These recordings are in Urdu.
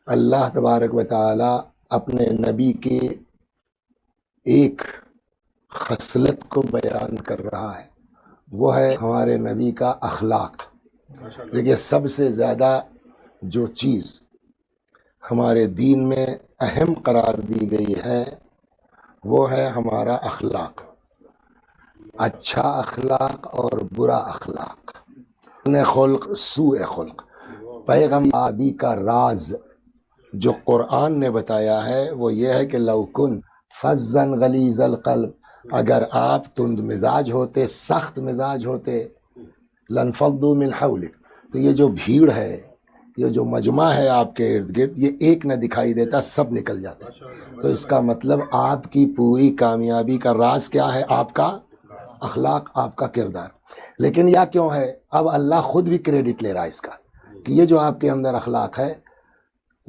اللہ تبارک و تعالی اپنے نبی کی ایک خصلت کو بیان کر رہا ہے، وہ ہے ہمارے نبی کا اخلاق۔ دیکھیے، سب سے زیادہ جو چیز ہمارے دین میں اہم قرار دی گئی ہے وہ ہے ہمارا اخلاق، اچھا اخلاق اور برا اخلاق، خلق سوء خلق۔ پیغمبر کا راز جو قرآن نے بتایا ہے وہ یہ ہے کہ لو کن فظا غلیظ القلب، اگر آپ تند مزاج ہوتے، سخت مزاج ہوتے، لانفضوا من حولک، تو یہ جو بھیڑ ہے، یہ جو مجمع ہے آپ کے ارد گرد، یہ ایک نہ دکھائی دیتا، سب نکل جاتا۔ تو اس کا مطلب آپ کی پوری کامیابی کا راز کیا ہے؟ آپ کا اخلاق، آپ کا کردار۔ لیکن یہ کیوں ہے؟ اب اللہ خود بھی کریڈٹ لے رہا ہے اس کا کہ یہ جو آپ کے اندر اخلاق ہے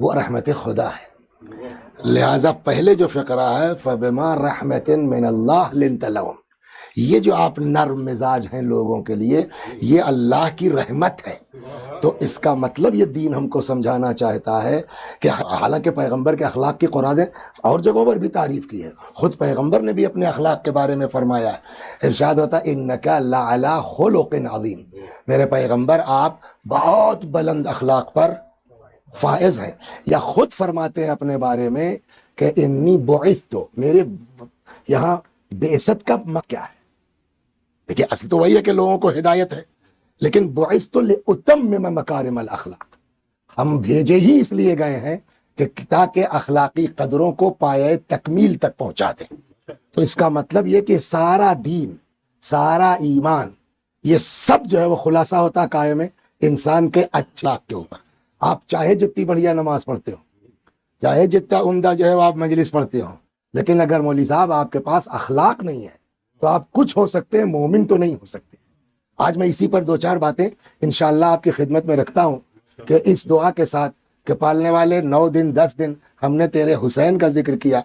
وہ رحمت خدا ہے۔ لہٰذا پہلے جو فقرہ ہے فَبِمَا رَحْمَةٍ مِّنَ اللَّهِ لِنْتَ لَهُمْ، یہ جو آپ نرم مزاج ہیں لوگوں کے لیے، یہ اللہ کی رحمت ہے۔ تو اس کا مطلب یہ دین ہم کو سمجھانا چاہتا ہے کہ حالانکہ پیغمبر کے اخلاق کی قرآن اور جگہوں پر بھی تعریف کی ہے، خود پیغمبر نے بھی اپنے اخلاق کے بارے میں فرمایا ہے، ارشاد ہوتا ہے اِنَّكَ لَعَلَىٰ خُلُقٍ عَظِيمٍ، میرے پیغمبر آپ بہت بلند اخلاق پر فائز ہیں۔ یا خود فرماتے ہیں اپنے بارے میں کہ انی بعثت، میرے یہاں بعثت کا کیا ہے؟ دیکھیے، اصل تو وہی ہے کہ لوگوں کو ہدایت ہے، لیکن بعثت لأتمم مکارم الاخلاق، ہم بھیجے ہی اس لیے گئے ہیں کہ تاکہ اخلاقی قدروں کو پایۂ تکمیل تک پہنچا دیں۔ تو اس کا مطلب یہ کہ سارا دین، سارا ایمان، یہ سب جو ہے وہ خلاصہ ہوتا ہے قائم ہے انسان کے اخلاق کے اوپر۔ آپ چاہے جتنی بڑھیا نماز پڑھتے ہو، چاہے جتنا عمدہ جو ہے وہ آپ مجلس پڑھتے ہو، لیکن اگر مولوی صاحب آپ کے پاس اخلاق نہیں ہے تو آپ کچھ ہو سکتے ہیں، مومن تو نہیں ہو سکتے۔ آج میں اسی پر دو چار باتیں انشاءاللہ آپ کی خدمت میں رکھتا ہوں کہ اس دعا کے ساتھ کہ پالنے والے 9 دن 10 دن ہم نے تیرے حسین کا ذکر کیا،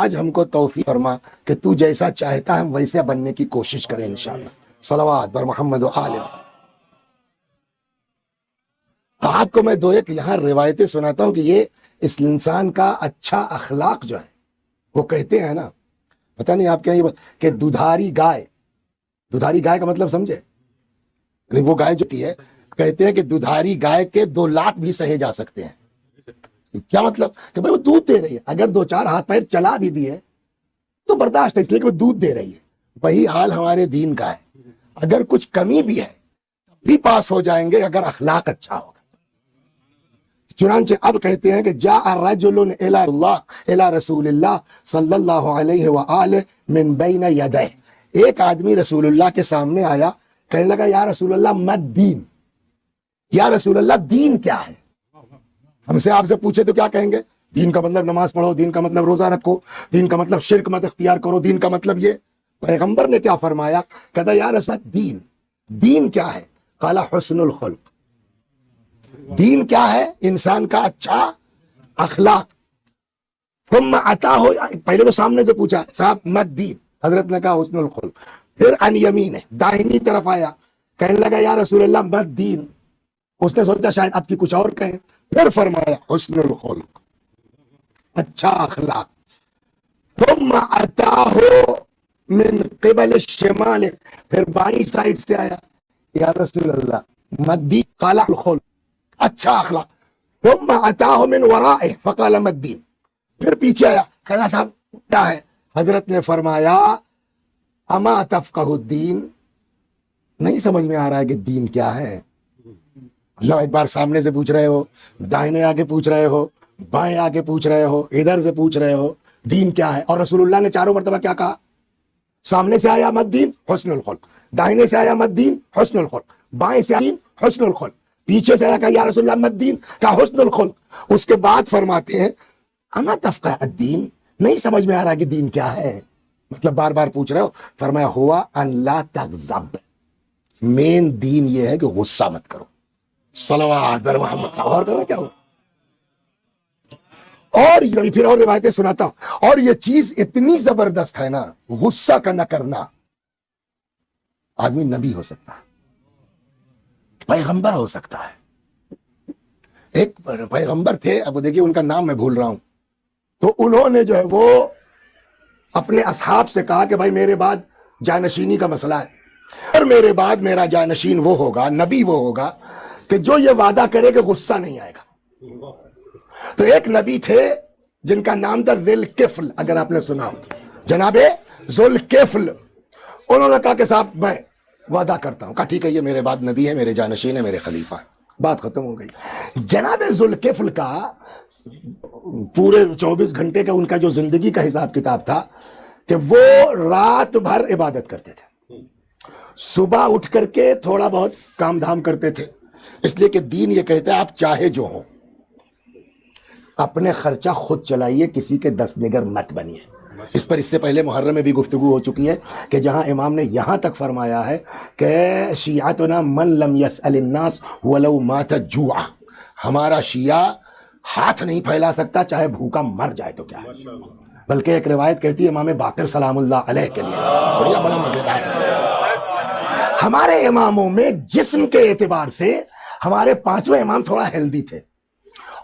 آج ہم کو توفیق فرما کہ تو جیسا چاہتا ہے ہم ویسے بننے کی کوشش کریں انشاءاللہ۔ صلوات بر محمد و آل محمد۔ آپ کو میں دو ایک یہاں روایتیں سناتا ہوں کہ یہ اس انسان کا اچھا اخلاق جو ہے، وہ کہتے ہیں نا، پتہ نہیں آپ کیا یہ کہ دودھاری گائے، دودھاری گائے کا مطلب سمجھے؟ وہ گائے جو ہے، کہتے ہیں کہ دودھاری گائے کے 2 لات بھی سہے جا سکتے ہیں۔ کیا مطلب؟ کہ بھئی وہ دودھ دے رہی ہے، اگر 2-4 ہاتھ پیر چلا بھی دیے تو برداشت ہے، اس لیے کہ وہ دودھ دے رہی ہے۔ وہی حال ہمارے دین کا ہے، اگر کچھ کمی بھی ہے بھی پاس ہو جائیں گے اگر اخلاق اچھا ہوگا۔ چنانچہ اب کہتے ہیں کہ جاء رجل الی اللہ الی رسول اللہ صلی اللہ علیہ وآلہ من بین یدہ، ایک آدمی رسول اللہ کے سامنے آیا، کہنے لگا یا رسول اللہ مد دین، یا رسول اللہ دین کیا ہے؟ ہم سے آپ سے پوچھے تو کیا کہیں گے؟ دین کا مطلب نماز پڑھو، دین کا مطلب روزہ رکھو، دین کا مطلب شرک مت اختیار کرو، دین کا مطلب یہ۔ پیغمبر نے کیا فرمایا؟ کہتا یا رسول دین، دین کیا ہے؟ قال حسن الخلق، دین کیا ہے؟ انسان کا اچھا اخلاق۔ ثم اتاہ، پہلے تو سامنے سے پوچھا صاحب مد دین، حضرت نے کہا حسن الخلق۔ پھر عن یمین، داہنی طرف آیا، کہنے لگا یا رسول اللہ مد دین، اس نے سوچا شاید آپ کی کچھ اور کہیں، پھر فرمایا حسن الخلق، اچھا اخلاق۔ ثم اتاہ من قبل الشمال، پھر بائیں سائڈ سے آیا، یا رسول اللہ مد دین، قال الخلق، اچھا اخلاق۔ ثم اتاہ من ورائه فقال مد دین، پھر پیچھے آیا، کہا صاحب کیا ہے؟ حضرت نے فرمایا اما تفقہ الدین، نہیں سمجھ میں آ رہا ہے کہ دین کیا ہے؟ اللہ، ایک بار سامنے سے پوچھ رہے ہو، دائنے آگے پوچھ رہے ہو، بائیں آگے پوچھ رہے ہو، ادھر سے پوچھ رہے ہو، دین کیا ہے؟ اور رسول اللہ نے چاروں مرتبہ کیا کہا؟ سامنے سے آیا مد دین حسن الخلق، دائنے سے آیا مد دین حسن الخلق، بائیں سے آیا حسن الخلق، پیچھے سے آیا کہا یا رسول اللہ مد دین، کہا حسن الخلق۔ اس کے بعد فرماتے ہیں اما تفقہ الدین، نہیں سمجھ میں آ رہا کہ دین کیا ہے؟ مطلب بار بار پوچھ رہے ہو۔ فرمایا ہوا ان لا تغضب، مین دین یہ ہے کہ غصہ مت کرو۔ صلوات بر محمد، اور کرنا کیا ہو؟ اور یہ پھر اور روایتیں سناتا ہوں، اور یہ چیز اتنی زبردست ہے نا، غصہ کا نہ کرنا۔ آدمی نبی ہو سکتا ہے، پیغمبر ہو سکتا ہے، ایک پیغمبر تھے، اب دیکھیے ان کا نام میں بھول رہا ہوں، تو انہوں نے جو ہے وہ اپنے اصحاب سے کہا کہ بھائی میرے بعد جانشینی کا مسئلہ ہے، اور میرے بعد میرا جانشین وہ ہوگا، نبی وہ ہوگا کہ جو یہ وعدہ کرے کہ غصہ نہیں آئے گا۔ تو ایک نبی تھے جن کا نام تھا ذی الکفل، اگر آپ نے سنا ہو، جناب ذو الکفل۔ انہوں نے کہا کہ صاحب میں وعدہ کرتا ہوں، کہا ٹھیک ہے یہ میرے بعد نبی ہے، میرے جانشین ہے، میرے خلیفہ ہے، بات ختم ہو گئی۔ جناب ذو الکفل کا پورے 24 گھنٹے کا ان کا جو زندگی کا حساب کتاب تھا کہ وہ رات بھر عبادت کرتے تھے، صبح اٹھ کر کے تھوڑا بہت کام دھام کرتے تھے، اس لیے کہ دین یہ کہتا ہے آپ چاہے جو ہوں اپنے خرچہ خود چلائیے، کسی کے دست نگر مت بنیے۔ اس پر اس سے پہلے محرم میں بھی گفتگو ہو چکی ہے کہ جہاں امام نے یہاں تک فرمایا ہے کہ شیعتنا من لم یسأل الناس ولو مات جوعا، ہمارا شیعہ ہاتھ نہیں پھیلا سکتا چاہے بھوکا مر جائے تو کیا ہے۔ بلکہ ایک روایت کہتی ہے امام باقر سلام اللہ علیہ کے لیے، سنیے بڑا مزیدار ہے، ہمارے اماموں میں جسم کے اعتبار سے ہمارے 5ویں امام تھوڑا ہیلدی تھے،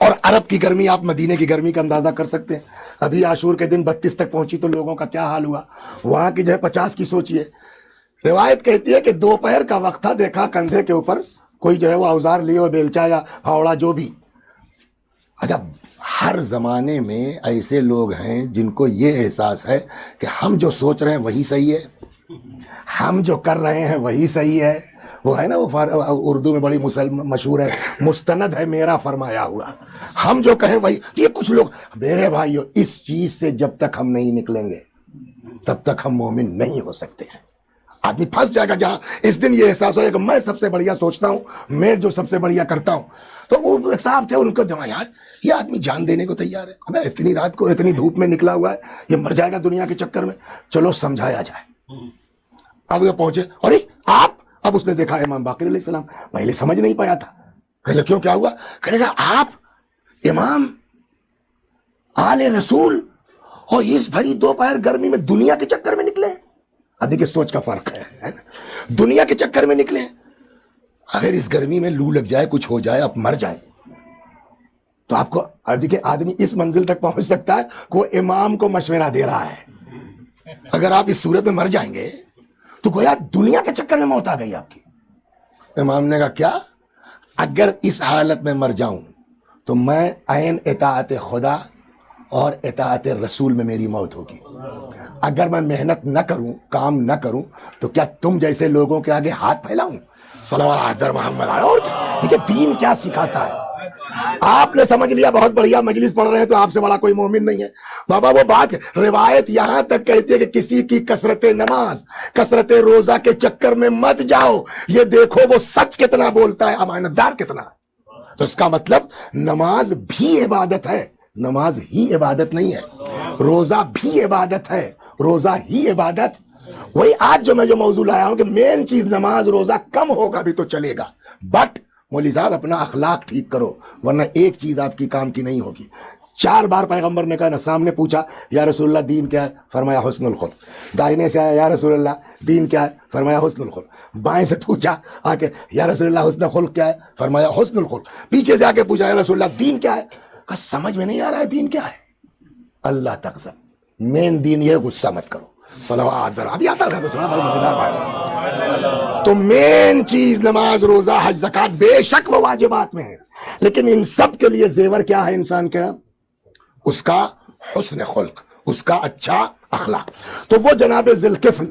اور عرب کی گرمی، آپ مدینے کی گرمی کا اندازہ کر سکتے ہیں، ابھی عاشور کے دن 32 تک پہنچی تو لوگوں کا کیا حال ہوا، وہاں کی جو ہے 50 کی سوچیے۔ روایت کہتی ہے کہ دوپہر کا وقت تھا، دیکھا کندھے کے اوپر کوئی جو ہے وہ اوزار لیے ہوئے، بیلچا یا پھاوڑا جو بھی۔ اچھا، ہر زمانے میں ایسے لوگ ہیں جن کو یہ احساس ہے کہ ہم جو سوچ رہے ہیں وہی صحیح ہے، ہم جو کر رہے ہیں وہی صحیح ہے۔ وہ ہے نا، وہ اردو میں بڑی مشہور ہے، مستند ہے میرا فرمایا ہوا، ہم جو کہیں وہی۔ یہ کچھ لوگ، میرے بھائیو، اس چیز سے جب تک ہم نہیں نکلیں گے تب تک ہم مومن نہیں ہو سکتے ہیں۔ آدمی پھنس جائے گا جہاں اس دن یہ احساس ہوگا کہ میں سب سے بڑھیا سوچتا ہوں، میں جو سب سے بڑھیا کرتا ہوں۔ تو وہ ایک صاحب تھے، ان کو جمع، یار یہ آدمی جان دینے کو تیار ہے، ہمیں اتنی رات کو اتنی دھوپ میں نکلا ہوا ہے، یہ مر جائے گا دنیا کے چکر میں، چلو سمجھایا جائے۔ اب وہ پہنچے، ارے آپ، اب اس نے دیکھا امام باقر علیہ السلام، پہلے سمجھ نہیں پایا تھا، پہلے کیوں کیا ہوا، کہنے لگا آپ امام آل رسول اور اس بھری دوپہر گرمی میں دنیا کے چکر میں نکلے۔ اب دیکھیں سوچ کا فرق ہے، دنیا کے چکر میں نکلے، اگر اس گرمی میں لو لگ جائے، کچھ ہو جائے، آپ مر جائیں تو آپ کو، دیکھیں آدمی اس منزل تک پہنچ سکتا ہے کہ وہ امام کو مشورہ دے رہا ہے، اگر آپ اس صورت میں مر جائیں گے تو گویا دنیا کے چکر میں موت آ گئی آپ کی۔ امام نے کہا کیا، اگر اس حالت میں مر جاؤں تو میں عین اطاعت خدا اور اطاعت رسول میں میری موت ہوگی، اگر میں محنت نہ کروں، کام نہ کروں، تو کیا تم جیسے لوگوں کے آگے ہاتھ پھیلاؤں؟ صلوات در محمد۔ اور دیکھیں دین کیا سکھاتا ہے۔ آپ نے سمجھ لیا بہت بڑھیا مجلس پڑھ رہے ہیں تو آپ سے بڑا کوئی مومن نہیں ہے، بابا وہ بات، روایت یہاں تک کہتی ہے کہ کسی کی کثرت نماز، کثرت روزہ کے چکر میں مت جاؤ، یہ دیکھو وہ سچ کتنا بولتا ہے، امانت دار کتنا ہے۔ تو اس کا مطلب نماز بھی عبادت ہے، نماز ہی عبادت نہیں ہے، روزہ بھی عبادت ہے، روزہ ہی عبادت۔ وہی آج جو میں موضوع لایا ہوں کہ مین چیز نماز روزہ کم ہوگا بھی تو چلے گا، بٹ مولوی صاحب اپنا اخلاق ٹھیک کرو، ورنہ ایک چیز آپ کی کام کی نہیں ہوگی۔ 4 بار پیغمبر نے کہا نا، سامنے پوچھا یا رسول اللہ دین کیا ہے، فرمایا حسن الخلق، دائنے سے آیا یا رسول اللہ دین کیا ہے، فرمایا حسن الخلق، بائیں سے پوچھا آ کے یا رسول اللہ حسن الخلق کیا ہے، فرمایا حسن الخلق، پیچھے سے آ کے پوچھا یا رسول اللہ دین کیا ہے، کہا سمجھ میں نہیں آ رہا ہے دین کیا ہے، اللہ تقسم مین دین یہ غصہ مت کرو، صلوات ابھی آتا ہے بہت مزیدار بات۔ تو مین چیز نماز روزہ حج زکات بے شک وہ واجبات میں ہے، لیکن ان سب کے لیے زیور کیا ہے انسان کا، اس کا حسن خلق، اس کا اچھا اخلاق۔ تو وہ جناب ذی الکفل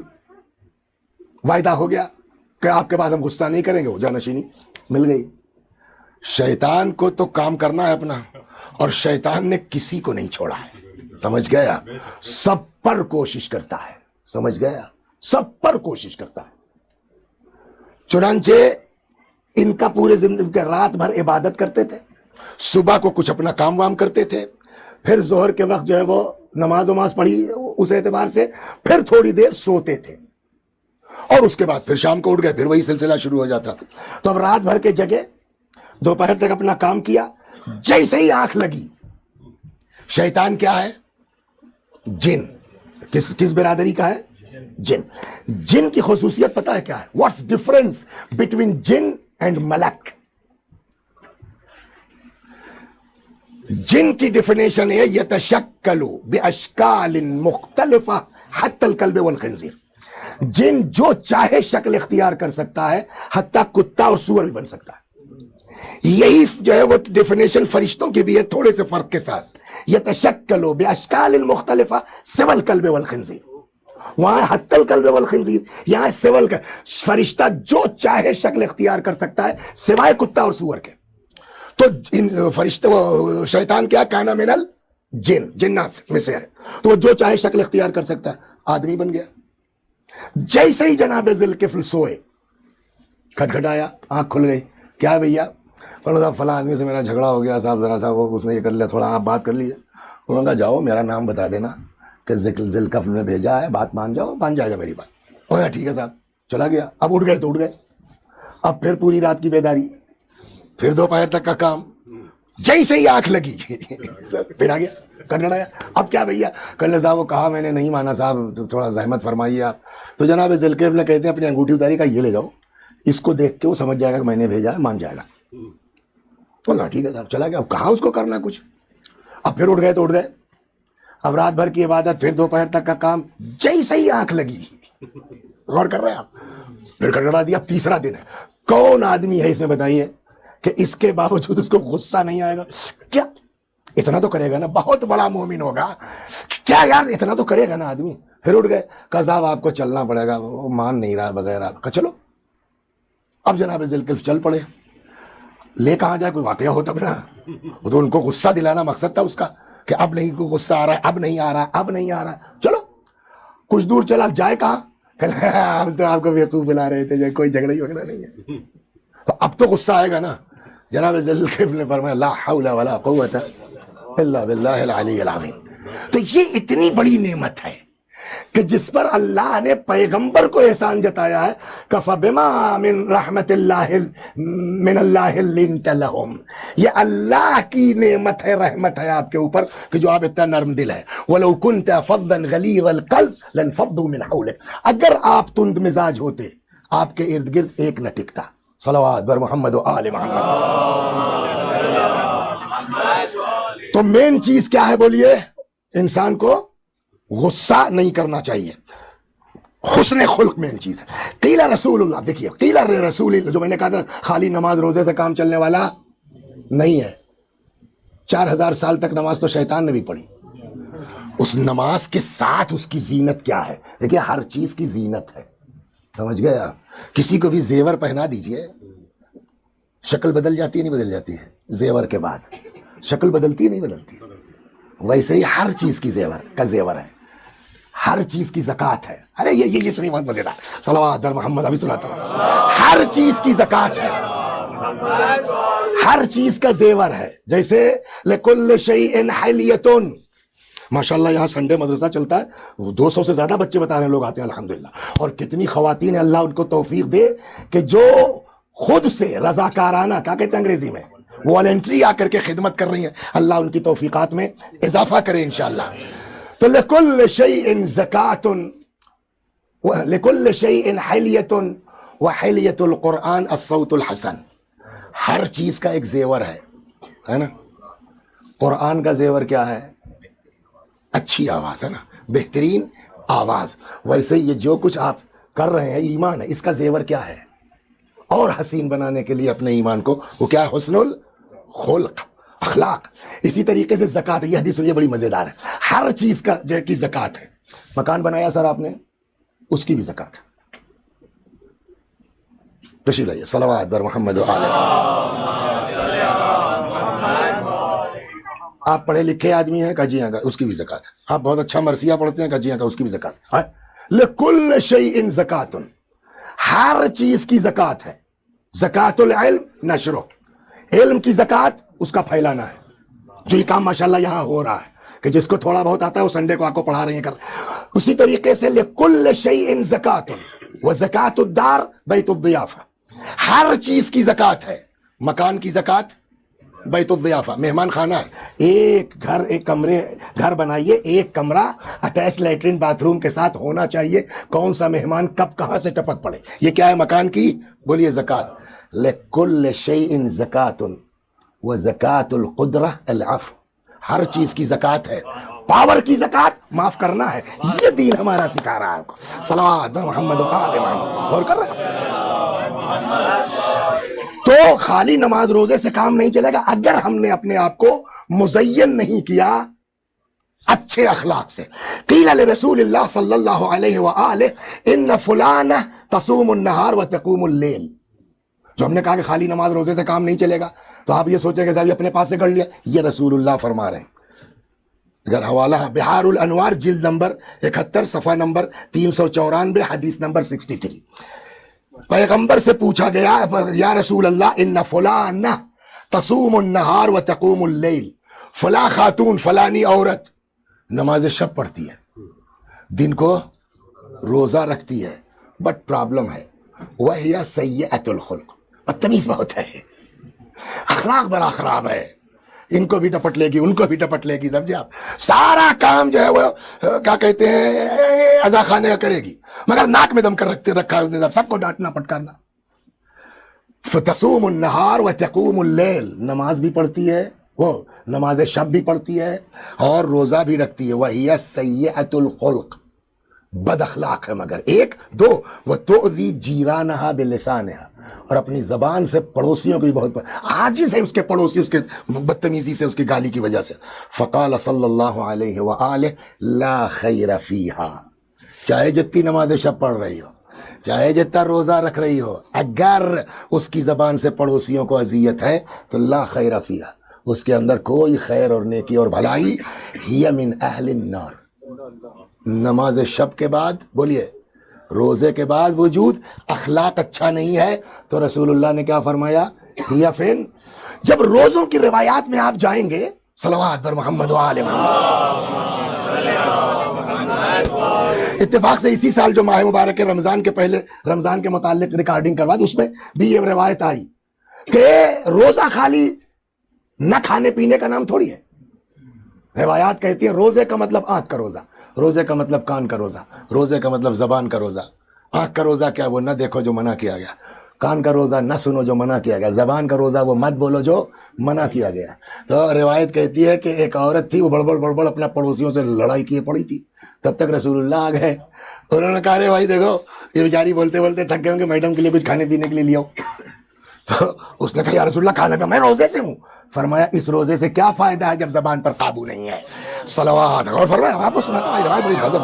وعدہ ہو گیا کہ آپ کے بعد ہم غصہ نہیں کریں گے، وہ جانشینی مل گئی۔ شیطان کو تو کام کرنا ہے اپنا، اور شیطان نے کسی کو نہیں چھوڑا ہے، سمجھ گیا، سب پر کوشش کرتا ہے، سمجھ گیا، سب پر کوشش کرتا ہے۔ چنانچہ ان کا پورے زندگی کے رات بھر عبادت کرتے تھے، صبح کو کچھ اپنا کام وام کرتے تھے، پھر ظہر کے وقت جو ہے وہ نماز وماز پڑھی اس اعتبار سے، پھر تھوڑی دیر سوتے تھے، اور اس کے بعد پھر شام کو اٹھ گئے، پھر وہی سلسلہ شروع ہو جاتا تھا۔ تو اب رات بھر کے جگہ دوپہر تک اپنا کام کیا، جیسے ہی آنکھ لگی، شیطان کیا ہے، جن، کس برادری کا ہے، جن۔ جن کی خصوصیت پتہ ہے کیا ہے، واٹس ڈفرنس بٹوین جن اینڈ ملک؟ جن کی ڈیفینیشن ہے یتشکل باشکال مختلفہ حتی الکلب والخنزیر، جن جو چاہے شکل اختیار کر سکتا ہے، حتیٰ کتا اور سور بھی بن سکتا ہے۔ یہی جو ہے وہ ڈیفینیشن فرشتوں کی بھی ہے، تھوڑے سے فرق کے ساتھ۔ یتشکل باشکال مختلفہ سوى الکلب والخنزیر، وہاں حتی الکلب والخنزیر، یہاں سوى فرشتہ جو چاہے شکل اختیار کر سکتا ہے سوائے کتا اور سور کے۔ تو فرشتہ شیطان کیا کانا من الجن، جنات میں سے ہے، تو وہ جو چاہے شکل اختیار کر سکتا ہے، آدمی بن گیا۔ جیسے ہی جناب ذوالکفل سوئے، کھٹکھٹایا، آنکھ کھل گئی، کیا بھیا؟ صاحب فلاں آدمی سے میرا جھگڑا ہو گیا صاحب، ذرا سا وہ اس نے یہ کر لیا، تھوڑا آپ بات کر لیجیے۔ انہوں نے کہا جاؤ میرا نام بتا دینا کہ ذوالکفل نے بھیجا ہے، بات مان جاؤ، مان جائے گا میری بات۔ انہوں نے کہا ٹھیک ہے صاحب، چلا گیا۔ اب اٹھ گئے تو اٹھ گئے، اب پھر پوری رات کی بیداری، پھر دوپہر تک کا کام، جیسے ہی آنکھ لگی پھر آ گیا کٹکھٹایا۔ اب کیا بھیا؟ کل صاحب وہ کہا میں نے نہیں مانا صاحب، تھوڑا زحمت فرمائیے آپ۔ تو جناب ذوالکفل نے کہتے ہیں اپنی انگوٹھی اتاری، کا یہ لے جاؤ، اس کو دیکھ کے وہ سمجھ جائے گا کہ میں نے بھیجا ہے، مان جائے گا۔ بولا ٹھیک ہے صاحب، چلا گیا۔ اب کہاں اس کو کرنا کچھ، اب پھر اٹھ گئے تو اٹھ گئے، اب رات بھر کی عبادت، پھر دوپہر تک کا کام، جیسے ہی آنکھ لگی، غور کر رہے ہیں آپ، پھر کٹکھٹا دیا۔ اب تیسرا دن ہے، کون آدمی ہے اس میں بتائیے کہ اس کے باوجود اس کو غصہ نہیں آئے گا؟ کیا اتنا تو کرے گا نا، بہت بڑا مومن ہوگا، کیا یار اتنا تو کرے گا نا آدمی۔ پھر اٹھ گئے، کہا صاحب آپ کو چلنا پڑے گا، وہ مان نہیں رہا بغیر آپ کا، چلو۔ اب جناب ذوالکفل چل پڑے، لے کہاں جائے، کوئی واقعہ ہو تب نا، وہ تو ان کو غصہ دلانا مقصد تھا اس کا کہ اب نہیں کوئی غصہ آ رہا ہے، اب نہیں آ رہا، اب نہیں آ رہا، چلو۔ کچھ دور چلا، جائے کہاں؟ ہم تو آپ کو بیوقوف بلا رہے تھے، کوئی جھگڑا ہی وگڑا نہیں ہے۔ تو اب تو غصہ آئے گا نا۔ جناب ذوالکفل نے فرمایا لا حول ولا قوت الا باللہ العلی العظیم۔ تو یہ اتنی بڑی نعمت ہے کہ جس پر اللہ نے پیغمبر کو احسان جتایا ہے، کَفَبِمَا مِن رحمت اللہ من اللہ لنت لہم، یہ اللہ کی نعمت ہے، رحمت ہے آپ کے اوپر کہ جو آپ اتنا نرم دل ہے۔ وَلَوْ كُنْتَ فَظًّا غَلِيظَ الْقَلْبِ لَانفَضُّوا مِنْ حَوْلِكَ، اگر آپ تند مزاج ہوتے آپ کے ارد گرد ایک نہ ٹکتا۔ صلوات بر محمد و آل محمد۔ تو مین چیز کیا ہے بولیے؟ انسان کو غصہ نہیں کرنا چاہیے، حسن خلق مین چیز ہے۔ قیل رسول اللہ، دیکھیے قیل رسول اللہ، جو میں نے کہا تھا خالی نماز روزے سے کام چلنے والا نہیں ہے۔ 4000 سال تک نماز تو شیطان نے بھی پڑھی، اس نماز کے ساتھ اس کی زینت کیا ہے؟ دیکھیے ہر چیز کی زینت ہے، سمجھ گئے آپ؟ کسی کو بھی زیور پہنا دیجئے، شکل بدل جاتی ہے نہیں بدل جاتی ہے؟ زیور کے بعد شکل بدلتی ہے نہیں بدلتی؟ ویسے ہی ہر چیز کی زیور کا زیور ہے، ہر چیز کی زکوٰۃ ہے۔ ارے یہ سنی بہت مزیدار، صلوات در محمد، ابھی سناتا ہوں۔ ہر چیز کی زکوٰۃ ہے، ہر چیز کا زیور ہے۔ جیسے لکل شیء حلیۃ، ماشاءاللہ یہاں سنڈے مدرسہ چلتا ہے، 200 سے زیادہ بچے بتا رہے ہیں، لوگ آتے ہیں الحمدللہ، اور کتنی خواتین ہیں، اللہ ان کو توفیق دے کہ جو خود سے رضاکارانہ، کیا کہتے ہیں انگریزی میں، والنٹری آ کر کے خدمت کر رہی ہیں، اللہ ان کی توفیقات میں اضافہ کرے انشاءاللہ۔ تو لکل شیء زکاۃ لکل شیء حلیۃ وحلیۃ القرآن الصوت الحسن، ہر چیز کا ایک زیور ہے نا؟ قرآن کا زیور کیا ہے؟ اچھی آواز ہے نا، بہترین آواز۔ ویسے یہ جو کچھ آپ کر رہے ہیں ایمان ہے، اس کا زیور کیا ہے؟ اور حسین بنانے کے لیے اپنے ایمان کو وہ کیا ہے؟ حسن الخلق، اخلاق۔ اسی طریقے سے زکوٰۃ، یہ حدیث سنیے بڑی مزیدار ہے، ہر چیز کا جو کی زکوٰۃ ہے۔ مکان بنایا سر آپ نے، اس کی بھی زکوٰۃ ہے۔ تشریف لائیے، صلوات بر محمد و آل آپ پڑھے لکھے آدمی ہیں، کجیاں کا اس کی بھی زکوٰۃ ہے۔ آپ بہت اچھا مرثیہ پڑھتے ہیں، کجیاں کا اس کی بھی زکوٰۃ ہے۔ لکل شیء زکوٰۃ، ہر چیز کی زکوٰۃ ہے۔ زکوٰۃ العلم نشرہ، علم کی زکوٰۃ اس کا پھیلانا ہے، جو یہ کام ماشاءاللہ یہاں ہو رہا ہے کہ جس کو تھوڑا بہت آتا ہے وہ سنڈے کو آپ کو پڑھا رہی ہیں کر۔ اسی طریقے سے لکل شیء زکوٰۃ وزکوٰۃ الدار بیت الضیافہ، ہر چیز کی زکوٰۃ ہے۔ مکان کی زکوٰۃ بیت الضیافہ، مہمان خانہ ہے، ایک گھر، ایک کمرے، گھر بنائیے، ایک کمرہ اٹیچ لیٹرین باتھ روم کے ساتھ ہونا چاہیے، کون سا مہمان کب کہاں سے ٹپک پڑے، یہ کیا ہے؟ مکان کی بولیے زکوٰۃ۔ لکل شیء زکوٰۃ وزکوٰۃ القدرہ العفو، ہر چیز کی زکات ہے، پاور کی زکات معاف کرنا ہے، یہ دین ہمارا سکھا رہا ہے آپ کو۔ صلوات محمد و آل محمد، غور کر رہے ہیں؟ تو خالی نماز روزے سے کام نہیں چلے گا اگر ہم نے اپنے آپ کو مزین نہیں کیا اچھے اخلاق سے۔ قیل لرسول اللہ صلی اللہ علیہ وآلہ ان فلانہ تصوم النہار وتقوم اللیل، جو ہم نے کہا کہ خالی نماز روزے سے کام نہیں چلے گا تو آپ یہ سوچیں کہ صاحب اپنے پاس سے کر لیا، یہ رسول اللہ فرما رہے ہیں۔ اگر حوالہ بحار الانوار جلد نمبر 71 صفحہ نمبر 394 حدیث نمبر 63، پیغمبر سے پوچھا گیا یا رسول اللہ ان فلانہ تصوم النہار وتقوم اللیل، فلاں خاتون فلانی عورت نماز شب پڑھتی ہے، دن کو روزہ رکھتی ہے، بٹ پرابلم ہے وَهِيَ سَيِّئَةُ الْخُلْقِ، بدتمیز بہت ہے، اخلاق بڑا خراب ہے، ان کو بھی ٹپٹ لے گی ان کو بھی ٹپٹ لے گی، سمجھے آپ؟ سارا کام جو ہے وہ کیا کہتے ہیں عزا خانے کا کرے گی، مگر ناک میں دم کر رکھا ہے، سب کو ڈانٹنا پٹکارنا۔ فتصوم النہار وتقوم اللیل، نماز بھی پڑھتی ہے، وہ نماز شب بھی پڑھتی ہے اور روزہ بھی رکھتی ہے، وَهِيَ سَيِّئَةُ الْخُلْقِ، بد اخلاق ہے، مگر ایک دو وَتُؤْذِي جِيرَانَهَا بِلِسَانِهَا، اور اپنی زبان سے پڑوسیوں کو بھی بہت عاجز ہے، اس کے پڑوسی اس کے بدتمیزی سے، اس کی گالی کی وجہ سے۔ فقال صلی اللہ علیہ وآلہ لا خیر فیہا، چاہے جتنی نماز شب پڑھ رہی ہو، چاہے جتنا روزہ رکھ رہی ہو، اگر اس کی زبان سے پڑوسیوں کو اذیت ہے تو لا خیر فیہا، اس کے اندر کوئی خیر اور نیکی اور بھلائی، ہی من اہل النار۔ نماز شب کے بعد بولیے روزے کے بعد وجود اخلاق اچھا نہیں ہے تو رسول اللہ نے کیا فرمایا؟ ہی فن۔ جب روزوں کی روایات میں آپ جائیں گے، صلوات بر محمد و آل محمد، اتفاق سے اسی سال جو ماہ مبارک رمضان کے پہلے رمضان کے متعلق ریکارڈنگ کروا دی، اس میں بھی یہ روایت آئی کہ روزہ خالی نہ کھانے پینے کا نام تھوڑی ہے۔ روایات کہتی ہیں روزے کا مطلب آنکھ کا روزہ، روزے کا مطلب کان کا روزہ، روزے کا مطلب زبان کا روزہ۔ آنکھ کا روزہ کیا؟ وہ نہ دیکھو جو منع کیا گیا، کان کا روزہ نہ سنو جو منع کیا گیا، زبان کا روزہ وہ مت بولو جو منع کیا گیا۔ تو روایت کہتی ہے کہ ایک عورت تھی، وہ بڑبڑ اپنا پڑوسیوں سے لڑائی کیے پڑی تھی، تب تک رسول اللہ آ گئے، انہوں نے کہا ارے بھائی دیکھو یہ بیچاری بولتے بولتے تھک گئے ہوں گے، میڈم کے لیے کچھ کھانے پینے کے لیے لیاؤ۔ تو اس نے کہا یا رسول اللہ کھانا پہ میں روزے سے ہوں۔ فرمایا اس روزے سے کیا فائدہ ہے جب زبان پر قابو نہیں ہے؟ صلوات۔ اور فرمایا آپ کو سناتا ہوں روایت بڑی غضب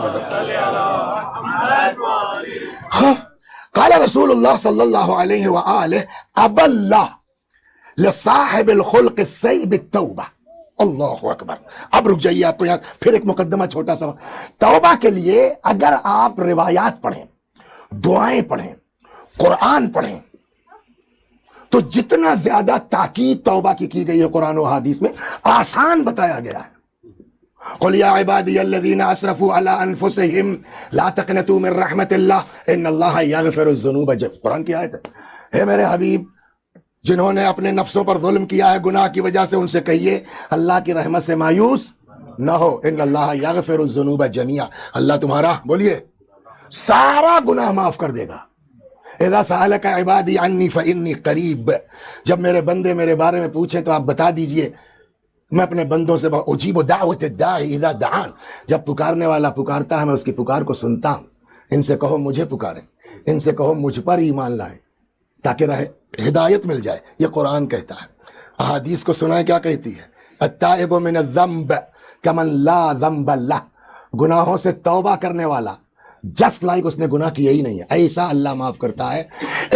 قال رسول اللہ صلی اللہ علیہ وآلہ اب اللہ لصاحب الخلق السیء بالتوبہ۔ اللہ اکبر۔ اب رک جائیے، آپ کو یہاں پھر ایک مقدمہ چھوٹا سا۔ توبہ کے لیے اگر آپ روایات پڑھیں، دعائیں پڑھیں، قرآن پڑھیں، تو جتنا زیادہ تاکید توبہ کی گئی ہے قرآن و حدیث میں، آسان بتایا گیا ہے۔ قل یا عبادی الذین اسرفوا علی انفسہم لا تقنطوا من رحمت اللہ ان اللہ یغفر الذنوب جميعا، قرآن کی آیت ہے۔ اے میرے حبیب، جنہوں نے اپنے نفسوں پر ظلم کیا ہے گناہ کی وجہ سے، ان سے کہیے اللہ کی رحمت سے مایوس نہ ہو، ان اللہ یغفر الذنوب جميعا، اللہ تمہارا بولیے سارا گناہ معاف کر دے گا۔ اذا سألک عبادی عنی فانی قریب، جب میرے بندے میرے بارے میں پوچھیں تو آپ بتا دیجئے میں اپنے بندوں سے اجیب دعوت الداعی اذا دعان، جب پکارنے والا پکارتا ہے میں اس کی پکار کو سنتا ہوں۔ ان سے کہو مجھے پکاریں، ان سے کہو مجھ پر ایمان لائیں تاکہ ہدایت مل جائے، یہ قرآن کہتا ہے۔ احادیث کو سنائیں کیا کہتی ہے؟ التائب من الذنب کمن لا ذنب لہ، گناہوں سے توبہ کرنے والا جسٹ لائک اس نے گناہ کیا ہی نہیں ہے، ایسا اللہ معاف کرتا ہے۔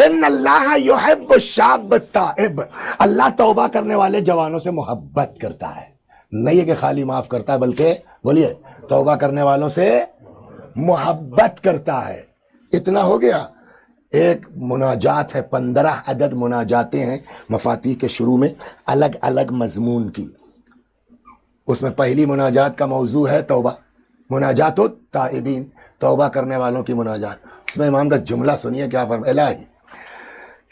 ان اللہ یحب الشاب التائب، اللہ توبہ کرنے والے جوانوں سے محبت کرتا ہے، نہیں ہے کہ خالی معاف کرتا ہے بلکہ بولیے توبہ کرنے والوں سے محبت کرتا ہے۔ اتنا ہو گیا۔ ایک مناجات ہے، 15 عدد مناجاتیں ہیں مفاتیح کے شروع میں الگ الگ مضمون کی۔ اس میں پہلی مناجات کا موضوع ہے توبہ، مناجات التائبین، توبہ کرنے والوں کی مناجات۔ اس میں امام کا جملہ سنیے کیا فرمایا، الہی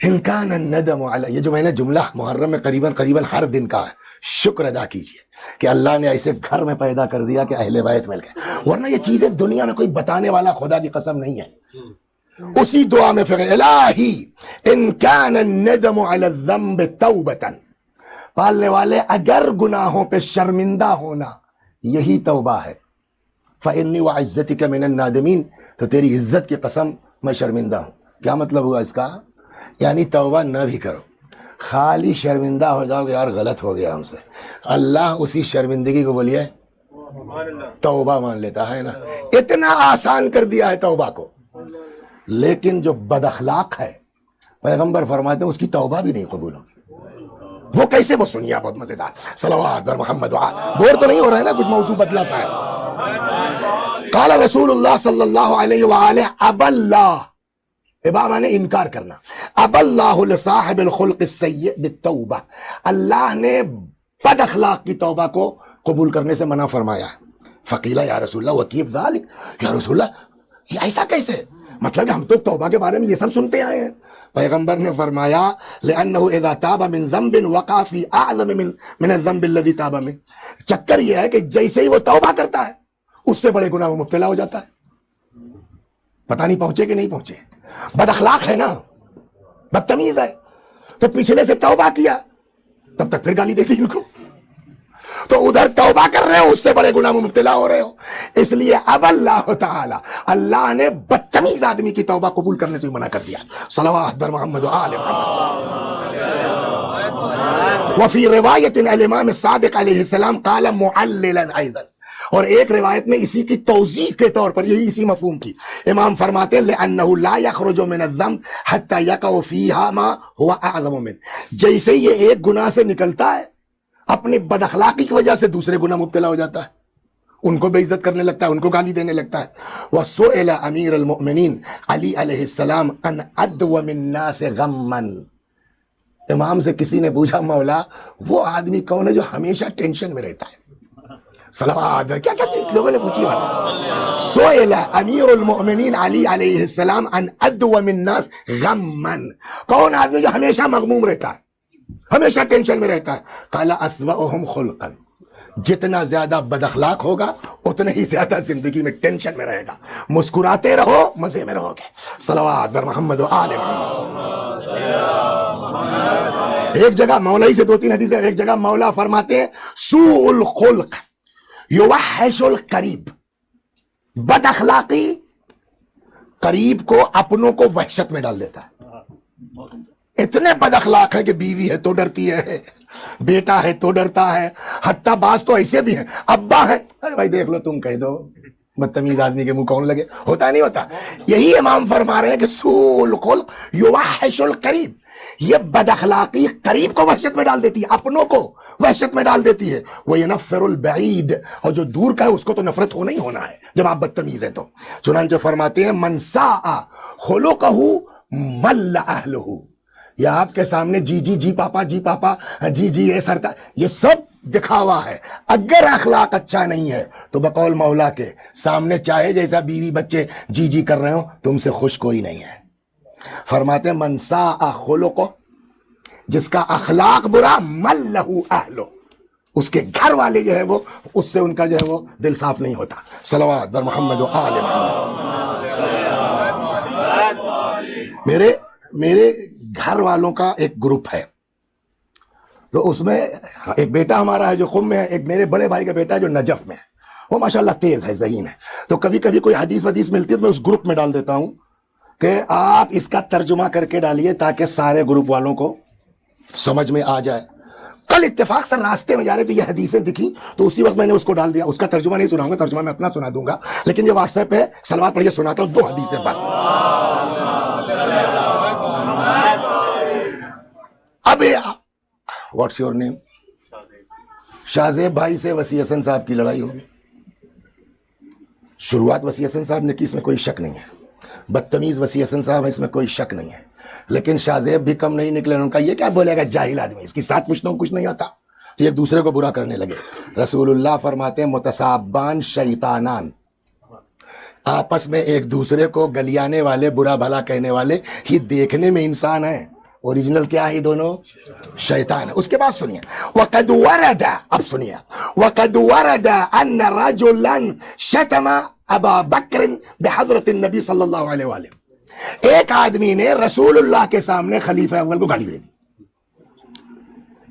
ان کان الندم علی، یہ جو میں نے جملہ محرم میں قریباً ہر دن کا ہے، شکر ادا کیجئے کہ اللہ نے ایسے گھر میں پیدا کر دیا کہ اہل بیت مل گئے، ورنہ یہ چیزیں دنیا میں کوئی بتانے والا خدا کی قسم نہیں ہے۔ اسی دعا میں فرمایا الہی ان کان الندم علی الذنب توبۃ پالنے والے اگر گناہوں پہ شرمندہ ہونا یہی توبہ ہے، فإنی وعزتک من النادمین، تو تیری عزت کی قسم میں شرمندہ ہوں۔ کیا مطلب ہوا اس کا؟ یعنی توبہ نہ بھی کرو، خالی شرمندہ ہو جاؤ کہ یار غلط ہو گیا ہم سے، اللہ اسی شرمندگی کو بولیے توبہ مان لیتا ہے نا۔ اتنا آسان کر دیا ہے توبہ کو۔ لیکن جو بد اخلاق ہے، پیغمبر فرماتے ہیں اس کی توبہ بھی نہیں قبول ہوگی۔ وہ کیسے؟ وہ سنیے بہت مزیدار، صلوات بر محمد بور تو نہیں ہو رہا ہے نا، کچھ موضوع بدلا سا ہے۔ قال رسول اللہ صلی اللہ علیہ وآلہ اب اللہ، ابا مانے انکار کرنا، اب اللہ لصاحب الخلق السیء بالتوبہ، اللہ نے بد اخلاق کی توبہ کو قبول کرنے سے منع فرمایا ہے۔ فقیلہ یا رسول اللہ وکیف ذالک، یا رسول اللہ یہ ایسا کیسے؟ مطلب ہم تو توبہ کے بارے میں یہ سب سنتے آئے ہیں۔ پیغمبر نے فرمایا لأنه اذا تاب من ذنب وقع في اعظم من الذنب الذي تاب منه، چکر یہ ہے کہ جیسے ہی وہ توبہ کرتا ہے اس سے بڑے گناہ میں مبتلا ہو جاتا ہے۔ پتہ نہیں پہنچے کہ نہیں پہنچے، بد اخلاق ہے نا، بدتمیز ہے، تو پچھلے سے توبہ کیا تب تک پھر گالی دیتی ان کو، تو ادھر توبہ کر رہے ہو اس سے بڑے گناہ میں مبتلا ہو رہے ہو۔ اس لیے اب اللہ تعالی، اللہ نے بدتمیز آدمی کی توبہ قبول کرنے سے بھی منع کر دیا۔ صلوات بر محمد و آل محمد۔ وفی روایت الامام الصادق علیہ السلام قال معللا ایضا، اور ایک روایت میں اسی کی توضیح کے طور پر، یہی اسی مفہوم کی، امام فرماتے ہیں لأنه لا يخرج من الذنب حتى يقع فيها ما هو اعظم منه، جیسے یہ ایک گناہ سے نکلتا ہے اپنی بد اخلاقی کی وجہ سے دوسرے گناہ مبتلا ہو جاتا ہے، ان کو بے عزت کرنے لگتا ہے، ان کو گالی دینے لگتا ہے۔ وسئل امیر المؤمنین علی علیہ السلام ان ادوم الناس غما، امام سے کسی نے پوچھا مولا وہ آدمی کون ہے جو ہمیشہ ٹینشن میں رہتا ہے؟ صلوات، کیا کیا چیز لوگوں نے پوچھی بات۔ سئل امیر المؤمنین علی علیہ السلام ان ادوم الناس غما، کون آدمی جو ہمیشہ مغموم رہتا ہے، ہمیشہ ٹینشن میں رہتا ہے؟ قال اسوأهم خلقا، جتنا زیادہ بد اخلاق ہوگا اتنا ہی زیادہ زندگی میں ٹینشن میں رہے گا، مسکراتے رہو مزے میں رہو گے۔ صلوات بر محمد و آل محمد۔ ایک جگہ مولا ہی سے دو تین حدیثیں، ایک جگہ مولا فرماتے ہیں سوء الخلق یوحش القریب، بد اخلاقی قریب کو، اپنوں کو وحشت میں ڈال دیتا ہے۔ اتنے بد اخلاق ہے کہ بیوی ہے تو ڈرتی ہے، بیٹا ہے تو ڈرتا ہے، حتیٰ بعض تو ایسے بھی ہیں، ابا ہے ارے بھائی دیکھ لو تم کہہ دو، بدتمیز آدمی کے منہ کون لگے، ہوتا نہیں ہوتا۔ یہی امام فرما رہے ہیں کہ سوء الخلق یوحش القریب، یہ بد اخلاقی قریب کو وحشت میں ڈال دیتی ہے، اپنوں کو وحشت میں ڈال دیتی ہے۔ وَيَنَفِّرُ الْبَعِيدِ، اور جو دور کا ہے اس کو تو نفرت ہونا ہی ہونا ہے جب آپ بدتمیز ہیں تو۔ چنانچہ فرماتے ہیں مَنْ سَاءَ خُلُقَهُ مَلَّ أَهْلُهُ، یا آپ کے سامنے جی جی جی پاپا جی پاپا جی جی یہ سرتا، یہ سب دکھاوا ہے۔ اگر اخلاق اچھا نہیں ہے تو بقول مولا کے سامنے چاہے جیسا بیوی بچے جی جی کر رہے ہو، تم سے خوش کوئی نہیں ہے۔ فرماتے ہیں من ساء خلقہ، جس کا اخلاق برا، مل لہو اہلو، اس کے گھر والے جو ہے وہ، اس سے ان کا جو ہے وہ دل صاف نہیں ہوتا۔ صلوات بر محمد و آل محمد۔ میرے گھر والوں کا ایک گروپ ہے، تو اس میں ایک بیٹا ہمارا ہے جو قم میں ہے، ایک میرے بڑے بھائی کا بیٹا ہے جو نجف میں ہے، وہ ماشاءاللہ تیز ہے، ذہین ہے، تو کبھی کبھی کوئی حدیث ودیث ملتی ہے تو میں اس گروپ میں ڈال دیتا ہوں کہ آپ اس کا ترجمہ کر کے ڈالیے تاکہ سارے گروپ والوں کو سمجھ میں آ جائے۔ کل اتفاق سے راستے میں جا رہے تو یہ حدیثیں دکھی تو اسی وقت میں نے اس کو ڈال دیا۔ اس کا ترجمہ نہیں سناؤں گا، ترجمہ میں اپنا سنا دوں گا، لیکن یہ واٹس ایپ پہ صلوات پڑھیے سناتا ہوں، 2 حدیثیں بس۔ اب واٹس یور نیم؟ شاہزیب بھائی سے وسیع حسن صاحب کی لڑائی ہوگی۔ شروعات وسیع حسن صاحب نے کی، اس میں کوئی شک نہیں ہے، بدتمیز وسیع حسن صاحب ہے، اس میں کوئی شک نہیں ہے، لیکن شاہزیب بھی کم نہیں نکلے۔ ان کا یہ کیا بولے گا جاہل آدمی، اس کے ساتھ کچھ نہیں آتا، تو ایک دوسرے کو برا کرنے لگے۔ رسول اللہ فرماتے ہیں متصابان شیطانان، آپس میں ایک دوسرے کو گلیانے والے، برا بھلا کہنے والے ہی دیکھنے میں انسان ہیں، اوریجنل کیا ہے دونوں؟ شیطان ہے۔ اس کے بعد سنیے وَقَدْ وَرَدَ، اب سنیے وَقَدْ وَرَدَ أَنَّ رَجُلًا شَتَمَ أَبَا بَكْرٍ بِحَضْرَةِ النَّبِي صلی اللہ علیہ وآلہ، ایک آدمی نے رسول اللہ کے سامنے خلیفہ اول کو گالی دے دی۔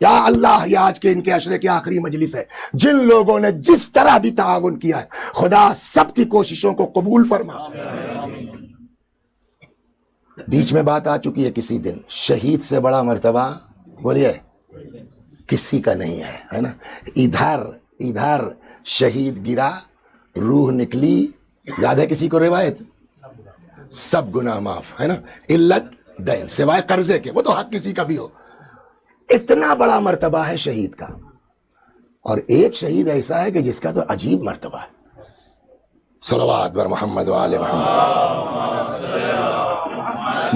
یا اللہ یہ آج کے ان کے عشرے کی آخری مجلس ہے، جن لوگوں نے جس طرح بھی تعاون کیا ہے خدا سب کی کوششوں کو قبول فرما۔ بیچ میں بات آ چکی ہے کسی دن، شہید سے بڑا مرتبہ بولیے کسی کا نہیں ہے نا۔ ادھر شہید گرا، روح نکلی، یاد ہے کسی کو روایت؟ سب گناہ معاف ہے نا، علت دین، سوائے قرضے کے، وہ تو حق کسی کا بھی ہو۔ اتنا بڑا مرتبہ ہے شہید کا، اور ایک شہید ایسا ہے کہ جس کا تو عجیب مرتبہ ہے۔ صلوات بر محمد و آل محمد۔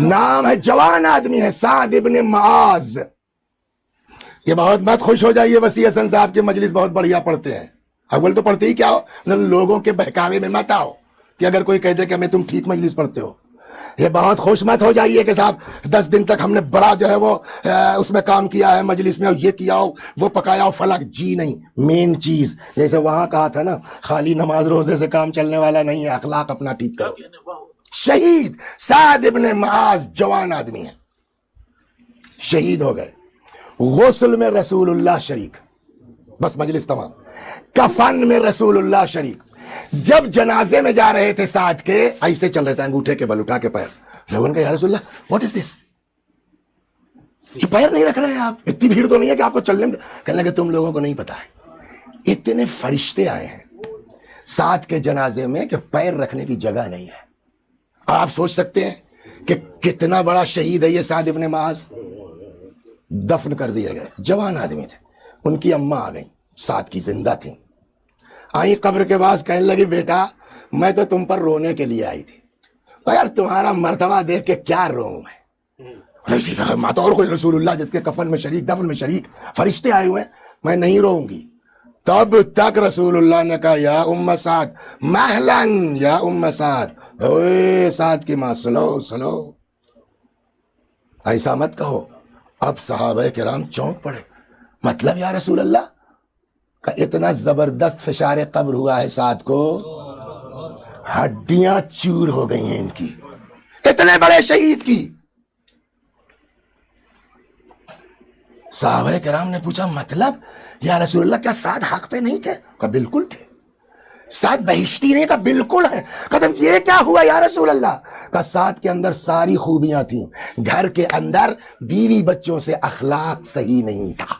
نام ہے، جوان آدمی ہے، سعد ابن معاذ۔ یہ بہت مت خوش ہو جائیے، وسیع حسن صاحب کی مجلس بہت بڑھیا پڑھتے ہیں، اول تو پڑھتے ہی کیا ہو، لوگوں کے بہکاوے میں مت آؤ کہ اگر کوئی کہہ دے کہ میں تم ٹھیک مجلس پڑھتے ہو، یہ بہت خوش مت ہو جائیے کہ صاحب 10 دن تک ہم نے بڑا جو ہے وہ اس میں کام کیا ہے مجلس میں، یہ کیا ہو وہ پکایا ہو فلک، جی نہیں، مین چیز جیسے وہاں کہا تھا نا، خالی نماز روزے سے کام چلنے والا نہیں ہے، اخلاق اپنا ٹھیک کرو۔ شہید سعد ابن معاذ جوان آدمی ہے، شہید ہو گئے، غسل میں رسول اللہ شریک، بس مجلس تمام، کفن میں رسول اللہ شریک۔ جب جنازے میں جا رہے تھے سعد کے، ایسے چل رہے تھے انگوٹھے کے بل اٹھا کے پیر، لوگوں نے کہا یا رسول اللہ واٹ از دس، یہ پیر نہیں رکھ رہے ہیں آپ، اتنی بھیڑ تو نہیں ہے کہ آپ کو چلنے میں، کہنے لگے تم لوگوں کو نہیں پتا ہے اتنے فرشتے آئے ہیں سعد کے جنازے میں کہ پیر رکھنے کی جگہ نہیں ہے۔ آپ سوچ سکتے ہیں کہ کتنا بڑا شہید ہے یہ سعد ابن معاذ۔ دفن کر دیے گئے، جوان آدمی تھے، ان کی اماں آ گئیں، سعد کی زندہ تھیں، آئی قبر کے پاس، کہنے لگی بیٹا میں تو تم پر رونے کے لیے آئی تھی، یار تمہارا مرتبہ دیکھ کے کیا روؤں میں، ماں تو اور کوئی رسول اللہ جس کے کفن میں شریک، دفن میں شریک، فرشتے آئے ہوئے، میں نہیں روؤں گی۔ تب تک رسول اللہ نے کہا یا ام سعد مہلن، یا ام سعد، اوے سعد کی ماں سلو، ایسا مت کہو۔ اب صحابہ کرام چونک پڑے، مطلب یا رسول اللہ کا اتنا زبردست فشار قبر ہوا ہے سعد کو، ہڈیاں چور ہو گئی ہیں ان کی، اتنے بڑے شہید کی۔ صحابہ کرام نے پوچھا مطلب یا رسول اللہ کیا سعد حق پہ نہیں تھے؟ کہا بالکل تھے۔ سعد بہشتی نہیں؟ کہا بالکل ہے۔ کہا یہ کیا ہوا یا رسول اللہ؟ کہا سعد کے اندر ساری خوبیاں تھیں، گھر کے اندر بیوی بچوں سے اخلاق صحیح نہیں تھا۔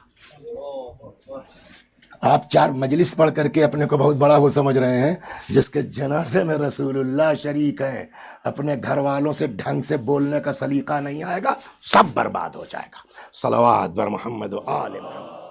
آپ 4 مجلس پڑھ کر کے اپنے کو بہت بڑا وہ سمجھ رہے ہیں، جس کے جنازے میں رسول اللہ شریک ہیں، اپنے گھر والوں سے ڈھنگ سے بولنے کا سلیقہ نہیں آئے گا، سب برباد ہو جائے گا۔ صلوات بر محمد و آل محمد۔